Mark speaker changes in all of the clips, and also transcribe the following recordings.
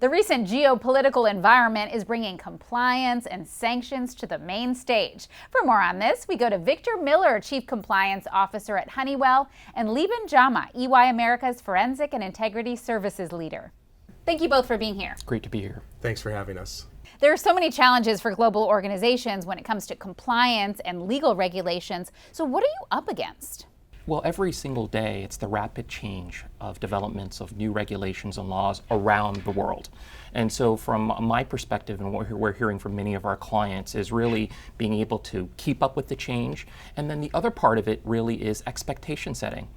Speaker 1: The recent geopolitical environment is bringing compliance and sanctions to the main stage. For more on this, we go to Victor Miller, Chief Compliance Officer at Honeywell, and Liban Jama, EY America's Forensic and Integrity Services Leader. Thank you both for being here.
Speaker 2: Great to be here.
Speaker 3: Thanks for having us.
Speaker 1: There are so many challenges for global organizations when it comes to compliance and legal regulations. So what are you up against?
Speaker 2: Well, every single day, it's the rapid change of developments of new regulations and laws around the world. And so from my perspective, and what we're hearing from many of our clients, is really being able to keep up with the change. And then the other part of it really is expectation setting.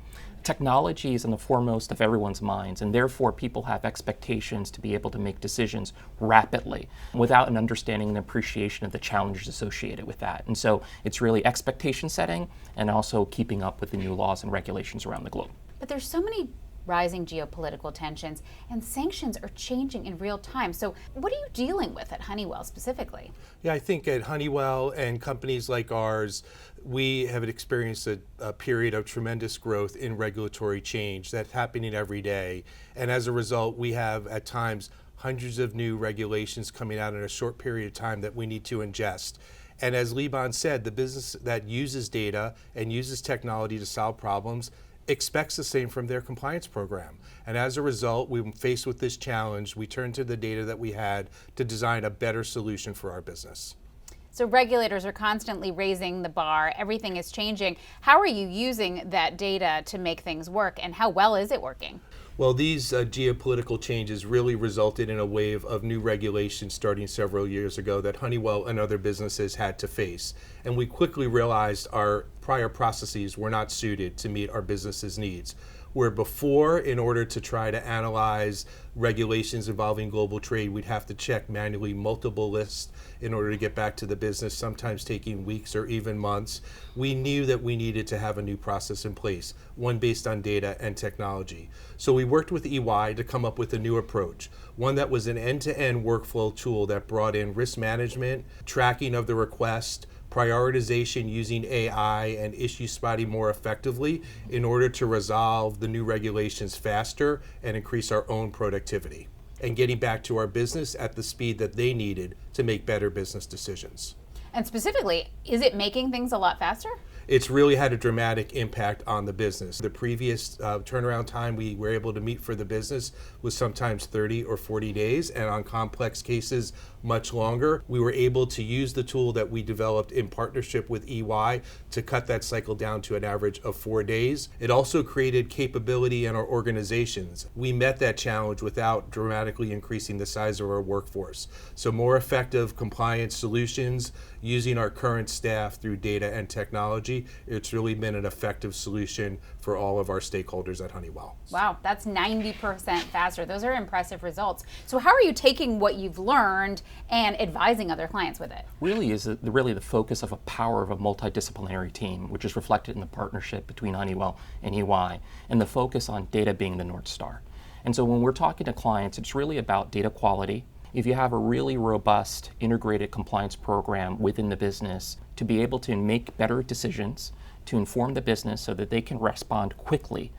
Speaker 2: Technology is in the foremost of everyone's minds, and therefore people have expectations to be able to make decisions rapidly without an understanding and appreciation of the challenges associated with that. And so it's really expectation setting and also keeping up with the new laws and regulations around the globe.
Speaker 1: But there's so many rising geopolitical tensions, and sanctions are changing in real time. So what are you dealing with at Honeywell specifically?
Speaker 3: Yeah, I think at Honeywell and companies like ours, we have experienced a period of tremendous growth in regulatory change that's happening every day. And as a result, we have at times hundreds of new regulations coming out in a short period of time that we need to ingest. And as Liban said, the business that uses data and uses technology to solve problems expects the same from their compliance program. And as a result, we were faced with this challenge. We turned to the data that we had to design a better solution for our business.
Speaker 1: So regulators are constantly raising the bar. Everything is changing. How are you using that data to make things work, and how well is it working?
Speaker 3: Well, these geopolitical changes really resulted in a wave of new regulations starting several years ago that Honeywell and other businesses had to face. And we quickly realized our prior processes were not suited to meet our business's needs. Where before, in order to try to analyze regulations involving global trade, we'd have to check manually multiple lists in order to get back to the business, sometimes taking weeks or even months. We knew that we needed to have a new process in place, one based on data and technology. So we worked with EY to come up with a new approach, one that was an end-to-end workflow tool that brought in risk management, tracking of the request, prioritization using AI, and issue spotting more effectively in order to resolve the new regulations faster and increase our own productivity, and getting back to our business at the speed that they needed to make better business decisions.
Speaker 1: And specifically, is it making things a lot faster?
Speaker 3: It's really had a dramatic impact on the business. The previous turnaround time we were able to meet for the business was sometimes 30 or 40 days, and on complex cases, much longer. We were able to use the tool that we developed in partnership with EY to cut that cycle down to an average of 4 days. It also created capability in our organizations. We met that challenge without dramatically increasing the size of our workforce. So more effective compliance solutions using our current staff through data and technology. It's really been an effective solution for all of our stakeholders at Honeywell.
Speaker 1: Wow, that's 90% faster. Those are impressive results. So how are you taking what you've learned and advising other clients with it?
Speaker 2: Really is really the focus of a power of a multidisciplinary team, which is reflected in the partnership between Honeywell and EY, and the focus on data being the North Star. And so when we're talking to clients, it's really about data quality. If you have a really robust integrated compliance program within the business to be able to make better decisions, to inform the business so that they can respond quickly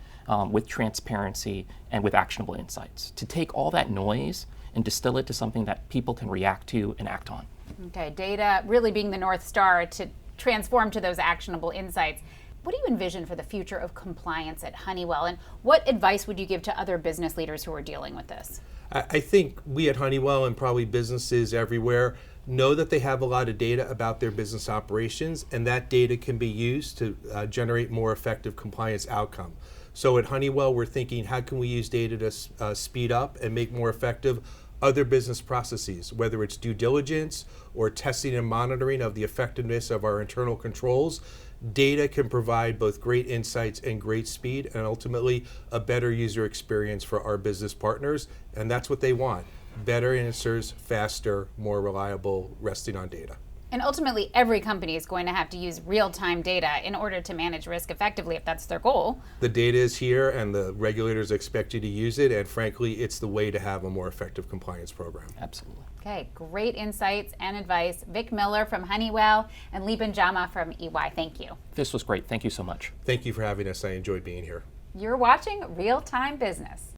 Speaker 2: with transparency and with actionable insights, to take all that noise and distill it to something that people can react to and act on.
Speaker 1: Okay, data really being the North Star to transform to those actionable insights. What do you envision for the future of compliance at Honeywell, and what advice would you give to other business leaders who are dealing with this?
Speaker 3: I think we at Honeywell, and probably businesses everywhere, know that they have a lot of data about their business operations, and that data can be used to generate more effective compliance outcome. So at Honeywell, we're thinking, how can we use data to speed up and make more effective other business processes, whether it's due diligence or testing and monitoring of the effectiveness of our internal controls. Data can provide both great insights and great speed, and ultimately a better user experience for our business partners, and that's what they want. Better answers, faster, more reliable, resting on data.
Speaker 1: And ultimately, every company is going to have to use real-time data in order to manage risk effectively if that's their goal.
Speaker 3: The data is here and the regulators expect you to use it, and frankly, it's the way to have a more effective compliance program.
Speaker 2: Absolutely.
Speaker 1: Okay, great insights and advice. Vic Miller from Honeywell and Liban Jama from EY, thank you.
Speaker 2: This was great. Thank you so much.
Speaker 3: Thank you for having us. I enjoyed being here.
Speaker 1: You're watching Real Time Business.